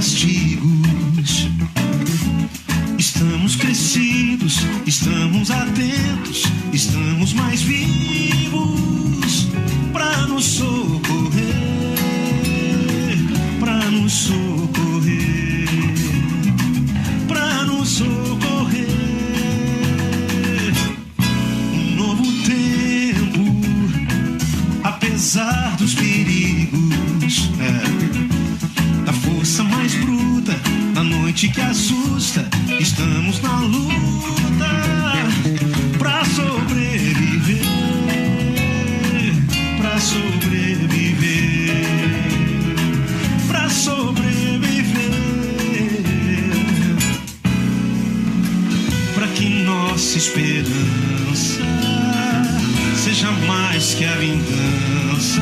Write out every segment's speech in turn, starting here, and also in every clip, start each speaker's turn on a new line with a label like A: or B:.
A: castigos. Estamos crescidos, estamos atentos, estamos mais vivos para nos socorrer, para nos socorrer, para nos socorrer. Um novo tempo, apesar dos perigos, da força mais bruta, da noite que assusta, estamos na luta pra sobreviver, pra sobreviver, pra sobreviver, pra que nossa esperança seja mais que a vingança,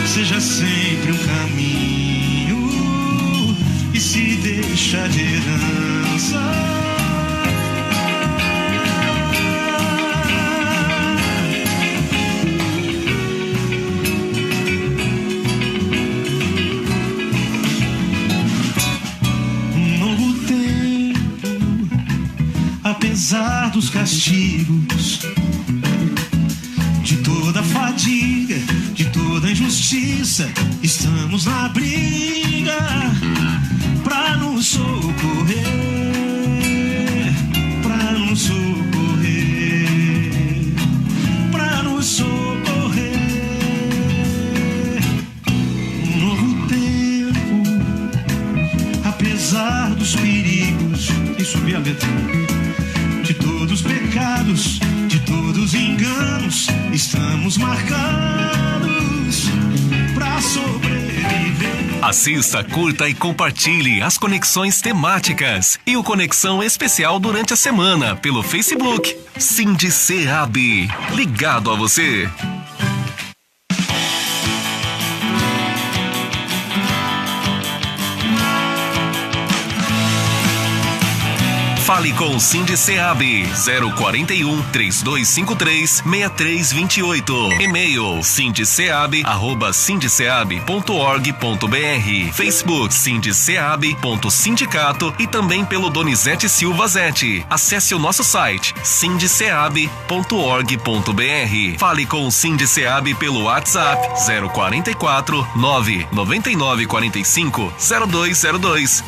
A: seja sempre um caminho e se deixa de herança. Um novo tempo, apesar dos castigos, de toda fadiga, de toda injustiça, estamos na briga pra nos socorrer, pra nos socorrer, pra nos socorrer. Um novo tempo, apesar dos perigos, e subir a letra, de todos os pecados, de todos os enganos, estamos marcados pra sobreviver.
B: Assista, curta e compartilhe as conexões temáticas e o Conexão Especial durante a semana pelo Facebook. SINDICEAB, ligado a você. Fale com o SINDICEAB 041 3253 6328. E-mail sindiceab@sindiceab.org.br. Facebook sindiceab.sindicato e também pelo Donizete Silva Zete. Acesse o nosso site sindiceab.org.br. Fale com o SINDICEAB pelo WhatsApp 044 999 45 0202.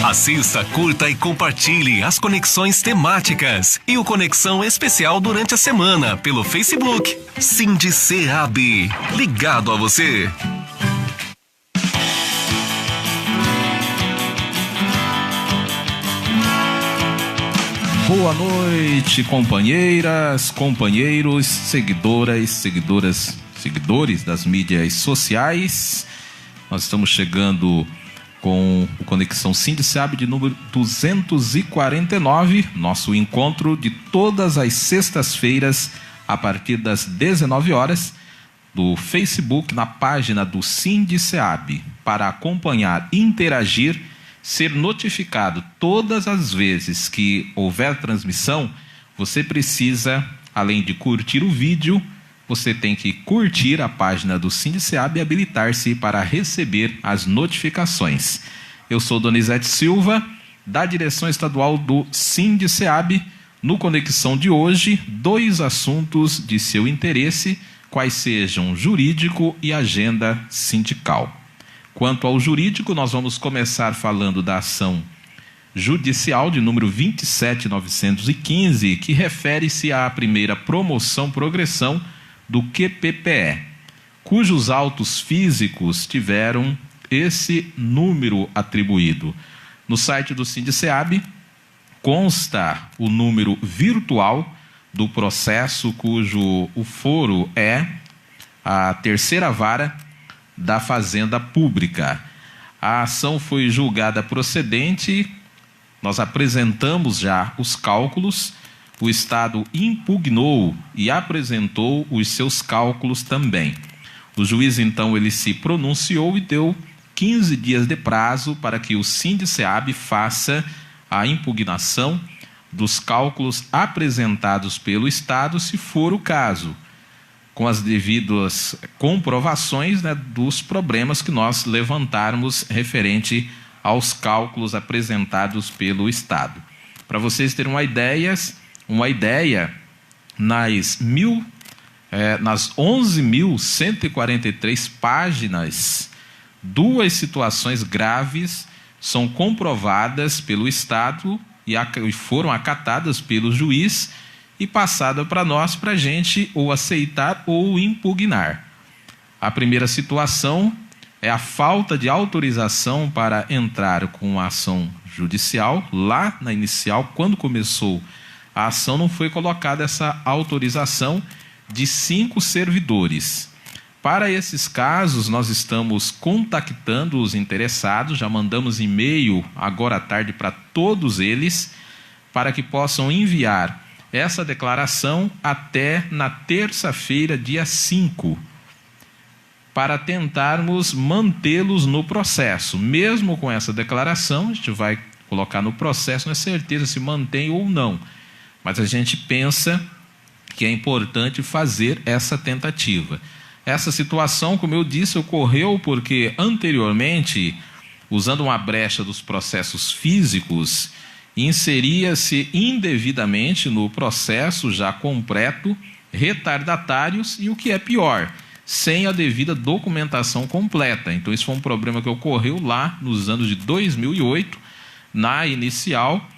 B: Assista, curta e compartilhe as conexões temáticas e o Conexão Especial durante a semana pelo Facebook. SINDICEAB, ligado a você.
C: Boa noite, companheiras, companheiros, seguidores das mídias sociais. Nós estamos chegando com o Conexão SINDICEAB de número 249, nosso encontro de todas as sextas-feiras a partir das 19 horas do Facebook, na página do SINDICEAB, para acompanhar, interagir, ser notificado todas as vezes que houver transmissão. Você precisa, além de curtir o vídeo, você tem que curtir a página do SINDICEAB e habilitar-se para receber as notificações. Eu sou Donizete Silva, da direção estadual do SINDICEAB. No Conexão de hoje, 2 assuntos de seu interesse, quais sejam jurídico e agenda sindical. Quanto ao jurídico, nós vamos começar falando da ação judicial de número 27.915, que refere-se à primeira promoção-progressão do QPPE, cujos autos físicos tiveram esse número atribuído. No site do SINDICEAB consta o número virtual do processo, cujo o foro é a terceira vara da Fazenda Pública. A ação foi julgada procedente, nós apresentamos já os cálculos, o Estado impugnou e apresentou os seus cálculos também. O juiz, então, ele se pronunciou e deu 15 dias de prazo para que o SINDICEAB faça a impugnação dos cálculos apresentados pelo Estado, se for o caso, com as devidas comprovações, né, dos problemas que nós levantarmos referente aos cálculos apresentados pelo Estado. Para vocês terem uma ideia, nas 11.143 páginas, 2 situações graves são comprovadas pelo Estado e foram acatadas pelo juiz e passadas para nós, para a gente ou aceitar ou impugnar. A primeira situação é a falta de autorização para entrar com a ação judicial. Lá na inicial, quando começou a ação, não foi colocada essa autorização de 5 servidores. Para esses casos, nós estamos contactando os interessados, já mandamos e-mail agora à tarde para todos eles, para que possam enviar essa declaração até na terça-feira, dia 5, para tentarmos mantê-los no processo. Mesmo com essa declaração, a gente vai colocar no processo, não é certeza se mantém ou não, mas a gente pensa que é importante fazer essa tentativa. Essa situação, como eu disse, ocorreu porque anteriormente, usando uma brecha dos processos físicos, inseria-se indevidamente no processo já completo retardatários e, o que é pior, sem a devida documentação completa. Então, isso foi um problema que ocorreu lá nos anos de 2008, na inicial,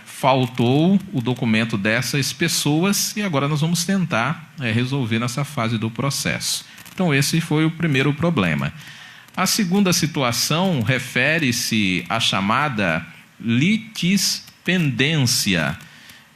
C: faltou o documento dessas pessoas e agora nós vamos tentar resolver nessa fase do processo. Então, esse foi o primeiro problema. A segunda situação refere-se à chamada litispendência,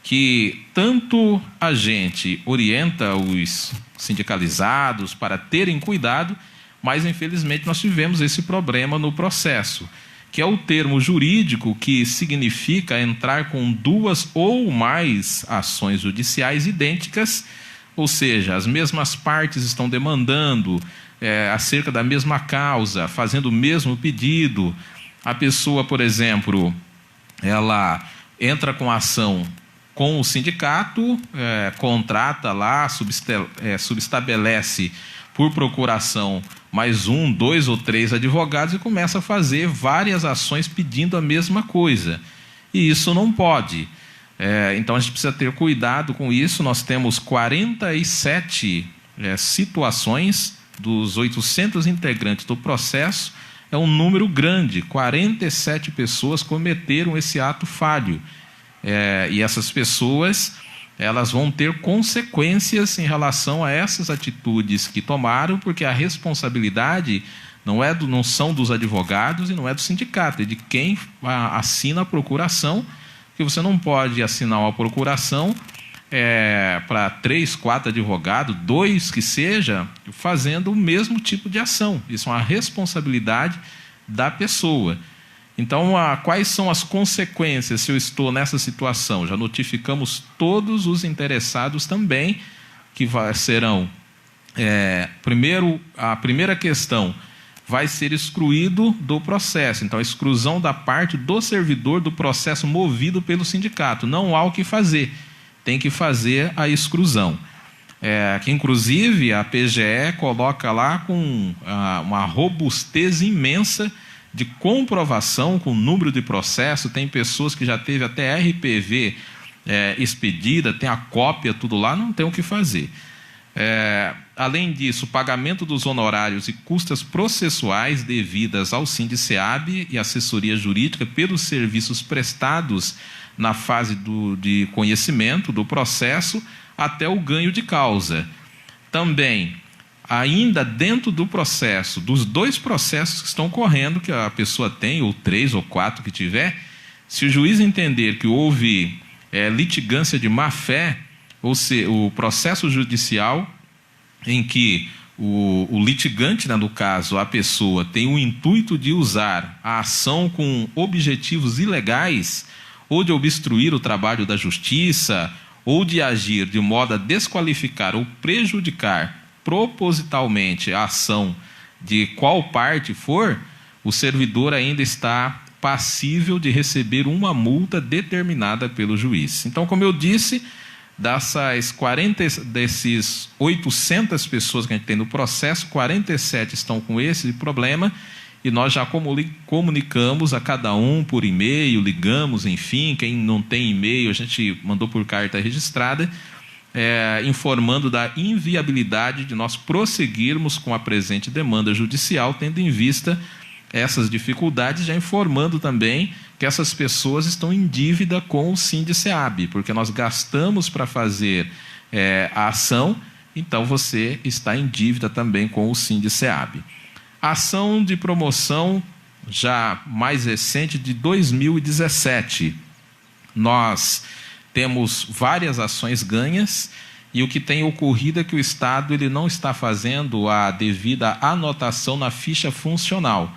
C: que tanto a gente orienta os sindicalizados para terem cuidado, mas infelizmente nós tivemos esse problema no processo, que é o termo jurídico que significa entrar com 2 ou mais ações judiciais idênticas, ou seja, as mesmas partes estão demandando acerca da mesma causa, fazendo o mesmo pedido. A pessoa, por exemplo, ela entra com a ação com o sindicato, contrata lá, subestabelece por procuração mais 1, 2 ou 3 advogados e começa a fazer várias ações pedindo a mesma coisa. E isso não pode. Então, a gente precisa ter cuidado com isso. Nós temos 47 situações dos 800 integrantes do processo. É um número grande, 47 pessoas cometeram esse ato falho. E essas pessoas, elas vão ter consequências em relação a essas atitudes que tomaram, porque a responsabilidade não são dos advogados e não é do sindicato, é de quem assina a procuração, que você não pode assinar uma procuração para 3, 4 advogados, 2 que seja, fazendo o mesmo tipo de ação. Isso é uma responsabilidade da pessoa. Então, quais são as consequências se eu estou nessa situação? Já notificamos todos os interessados também, que serão, primeiro, a primeira questão, vai ser excluído do processo. Então, a exclusão da parte do servidor do processo movido pelo sindicato. Não há o que fazer, tem que fazer a exclusão. Que, inclusive, a PGE coloca lá com uma robustez imensa de comprovação com o número de processo. Tem pessoas que já teve até RPV expedida, tem a cópia, tudo lá, não tem o que fazer. Além disso, o pagamento dos honorários e custas processuais devidas ao SINDICEAB e assessoria jurídica pelos serviços prestados na fase de conhecimento do processo até o ganho de causa. Também, ainda dentro do processo, dos 2 processos que estão correndo, que a pessoa tem, ou 3 ou 4 que tiver, se o juiz entender que houve litigância de má-fé, ou seja, o processo judicial em que o litigante, no caso, a pessoa, tem o intuito de usar a ação com objetivos ilegais, ou de obstruir o trabalho da justiça, ou de agir de modo a desqualificar ou prejudicar propositalmente a ação de qual parte for, o servidor ainda está passível de receber uma multa determinada pelo juiz. Então, como eu disse, desses 800 pessoas que a gente tem no processo, 47 estão com esse problema, e nós já comunicamos a cada um por e-mail, ligamos, enfim, quem não tem e-mail, a gente mandou por carta registrada, informando da inviabilidade de nós prosseguirmos com a presente demanda judicial, tendo em vista essas dificuldades, já informando também que essas pessoas estão em dívida com o SINDI-SEAB, porque nós gastamos para fazer a ação, então você está em dívida também com o SINDI-SEAB. A ação de promoção já mais recente de 2017, nós temos várias ações ganhas, e o que tem ocorrido é que o Estado ele não está fazendo a devida anotação na ficha funcional.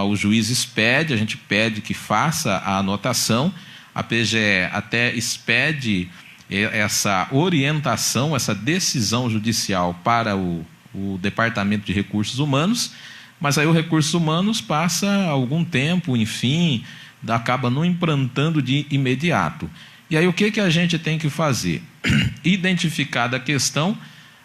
C: O juiz expede, a gente pede que faça a anotação, a PGE até expede essa orientação, essa decisão judicial para o Departamento de Recursos Humanos, mas aí o Recursos Humanos passa algum tempo, enfim, acaba não implantando de imediato. E aí o que a gente tem que fazer? Identificada a questão,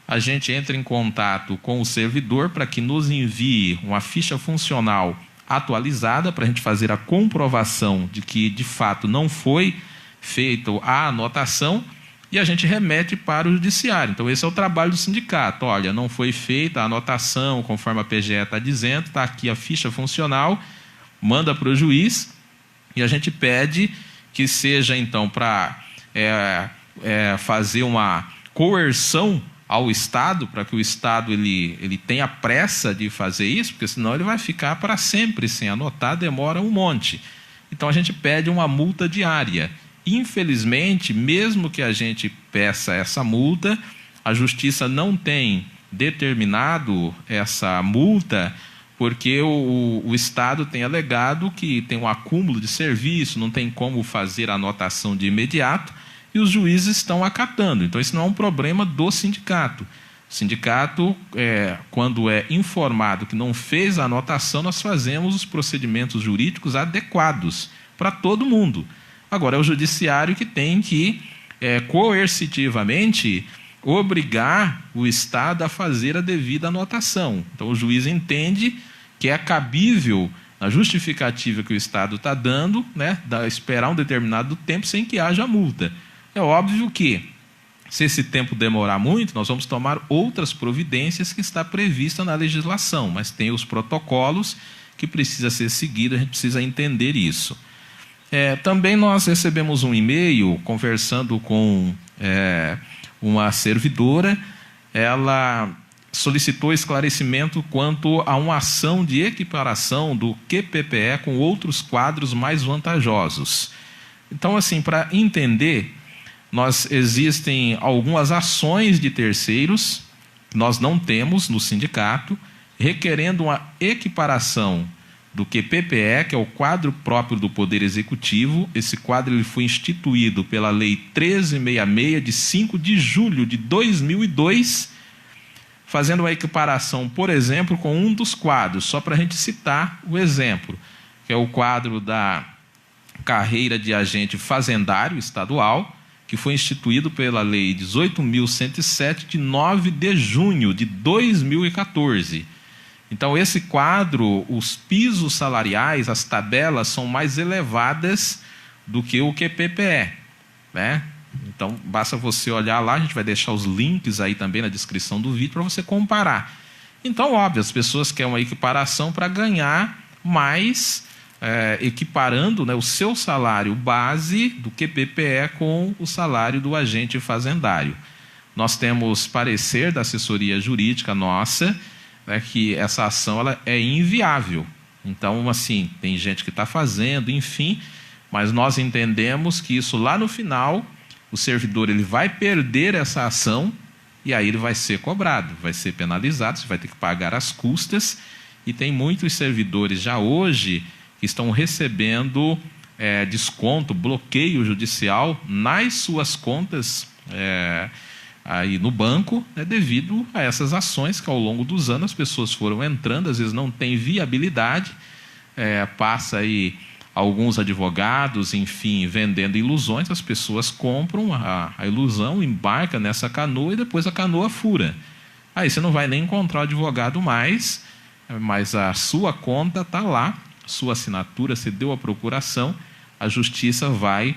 C: a gente entra em contato com o servidor para que nos envie uma ficha funcional atualizada, para a gente fazer a comprovação de que, de fato, não foi feita a anotação, e a gente remete para o judiciário. Então, esse é o trabalho do sindicato. Olha, não foi feita a anotação, conforme a PGE está dizendo, está aqui a ficha funcional, manda para o juiz, e a gente pede que seja, então, para fazer uma coerção ao Estado, para que o Estado ele tenha pressa de fazer isso, porque senão ele vai ficar para sempre sem anotar, demora um monte. Então a gente pede uma multa diária. Infelizmente, mesmo que a gente peça essa multa, a Justiça não tem determinado essa multa, porque o Estado tem alegado que tem um acúmulo de serviço, não tem como fazer a anotação de imediato, e os juízes estão acatando. Então, isso não é um problema do sindicato. O sindicato, quando é informado que não fez a anotação, nós fazemos os procedimentos jurídicos adequados para todo mundo. Agora, é o judiciário que tem que, coercitivamente, obrigar o Estado a fazer a devida anotação. Então, o juiz entende que é cabível, na justificativa que o Estado está dando, esperar um determinado tempo sem que haja multa. É óbvio que, se esse tempo demorar muito, nós vamos tomar outras providências que está prevista na legislação, mas tem os protocolos que precisa ser seguido, a gente precisa entender isso. Também nós recebemos um e-mail conversando com uma servidora, ela solicitou esclarecimento quanto a uma ação de equiparação do QPPE com outros quadros mais vantajosos. Então, assim, para entender, existem algumas ações de terceiros, nós não temos no sindicato, requerendo uma equiparação do QPPE, que é o quadro próprio do Poder Executivo. Esse quadro ele foi instituído pela Lei 1366, de 5 de julho de 2002, fazendo uma equiparação, por exemplo, com um dos quadros, só para a gente citar o exemplo, que é o quadro da carreira de agente fazendário estadual, que foi instituído pela Lei 18.107, de 9 de junho de 2014. Então, esse quadro, os pisos salariais, as tabelas são mais elevadas do que o QPPE, né? Então, basta você olhar lá, a gente vai deixar os links aí também na descrição do vídeo para você comparar. Então, óbvio, as pessoas querem uma equiparação para ganhar mais, equiparando, né, o seu salário base do QPPE com o salário do agente fazendário. Nós temos parecer da assessoria jurídica nossa, que essa ação ela é inviável. Então, assim, tem gente que está fazendo, enfim, mas nós entendemos que isso lá no final, o servidor ele vai perder essa ação e aí ele vai ser cobrado, vai ser penalizado, você vai ter que pagar as custas, e tem muitos servidores já hoje que estão recebendo desconto, bloqueio judicial nas suas contas aí no banco, devido a essas ações que ao longo dos anos as pessoas foram entrando, às vezes não tem viabilidade, passa aí alguns advogados, enfim, vendendo ilusões. As pessoas compram a ilusão, embarcam nessa canoa e depois a canoa fura. Aí você não vai nem encontrar o advogado mais, mas a sua conta está lá, sua assinatura, você deu a procuração, a justiça vai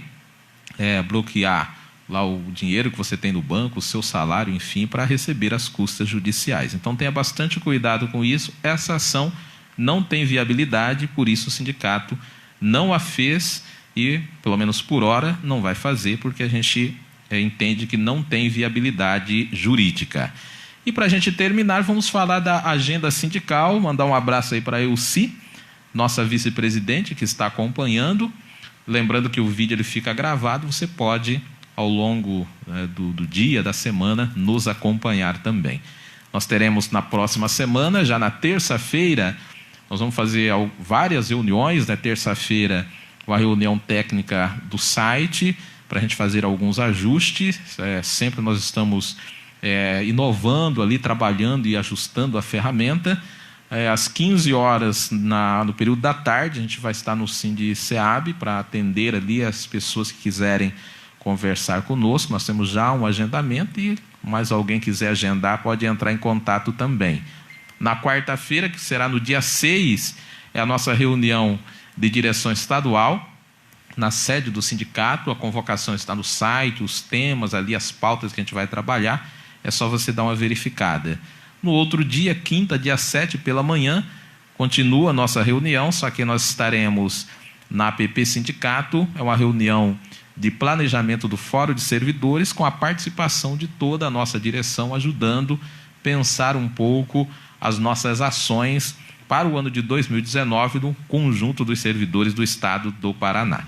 C: bloquear lá o dinheiro que você tem no banco, o seu salário, enfim, para receber as custas judiciais. Então tenha bastante cuidado com isso. Essa ação não tem viabilidade, por isso o sindicato não a fez e, pelo menos por hora, não vai fazer, porque a gente entende que não tem viabilidade jurídica. E para a gente terminar, vamos falar da agenda sindical, mandar um abraço aí para a Elci, nossa vice-presidente, que está acompanhando. Lembrando que o vídeo ele fica gravado, você pode, ao longo do dia, da semana, nos acompanhar também. Nós teremos na próxima semana, já na terça-feira, nós vamos fazer várias reuniões. Na terça-feira, uma reunião técnica do site, para a gente fazer alguns ajustes. Sempre nós estamos inovando ali, trabalhando e ajustando a ferramenta. Às 15 horas, no período da tarde, a gente vai estar no SINDI-SEAB para atender ali as pessoas que quiserem conversar conosco. Nós temos já um agendamento e mais alguém quiser agendar pode entrar em contato também. Na quarta-feira, que será no dia 6, é a nossa reunião de direção estadual, na sede do sindicato. A convocação está no site, os temas ali, as pautas que a gente vai trabalhar, é só você dar uma verificada. No outro dia, quinta, dia 7, pela manhã, continua a nossa reunião, só que nós estaremos na APP Sindicato. É uma reunião de planejamento do Fórum de Servidores, com a participação de toda a nossa direção, ajudando a pensar um pouco as nossas ações para o ano de 2019 no conjunto dos servidores do Estado do Paraná.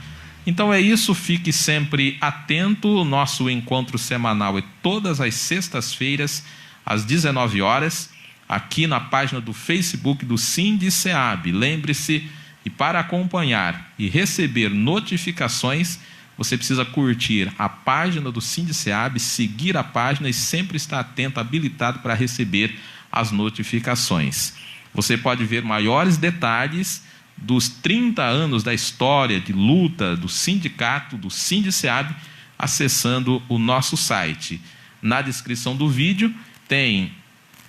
C: Então é isso, fique sempre atento. O nosso encontro semanal é todas as sextas-feiras, às 19 horas, aqui na página do Facebook do SINDI-SEAB. Lembre-se, e para acompanhar e receber notificações, você precisa curtir a página do SINDI-SEAB, seguir a página e sempre estar atento, habilitado para receber as notificações. Você pode ver maiores detalhes dos 30 anos da história de luta do sindicato, do SINDI-SEAB, acessando o nosso site. Na descrição do vídeo tem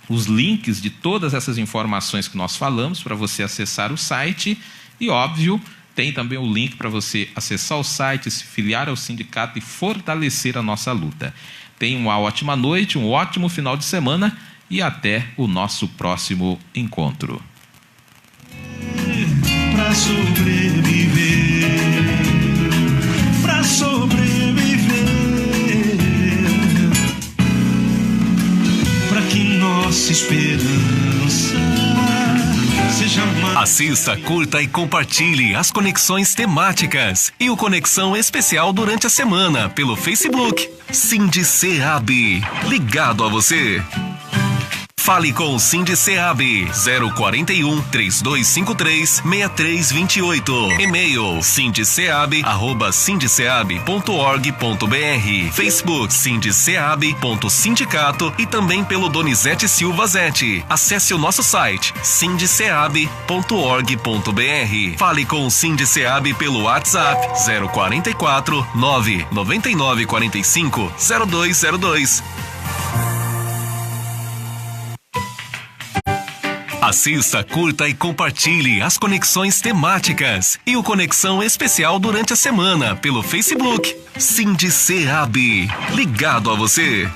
C: os links de todas essas informações que nós falamos para você acessar o site e, óbvio, tem também o link para você acessar o site, se filiar ao sindicato e fortalecer a nossa luta. Tenha uma ótima noite, um ótimo final de semana e até o nosso próximo encontro.
A: Para sobreviver, para sobreviver, para que nossa esperança seja mais.
B: Assista, curta e compartilhe as conexões temáticas e o Conexão Especial durante a semana pelo Facebook. SINDI-SEAB, ligado a você. Fale com o SINDI-SEAB 041 3253 6328. E-mail sindiseab@sindiseab.org.br. Facebook sindiseab.sindicato e também pelo Donizete Silva Zete. Acesse o nosso site sindiseab.org.br. Fale com o SINDI-SEAB pelo WhatsApp 044 999 45 0202. Assista, curta e compartilhe as conexões temáticas e o Conexão Especial durante a semana pelo Facebook. SINDI-SEAB, ligado a você.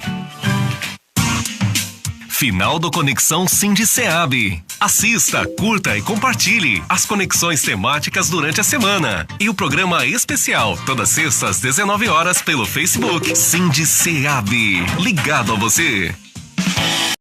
B: Final do Conexão SINDI-SEAB. Assista, curta e compartilhe as conexões temáticas durante a semana e o programa especial todas sextas às 19 horas pelo Facebook. SINDI-SEAB, ligado a você.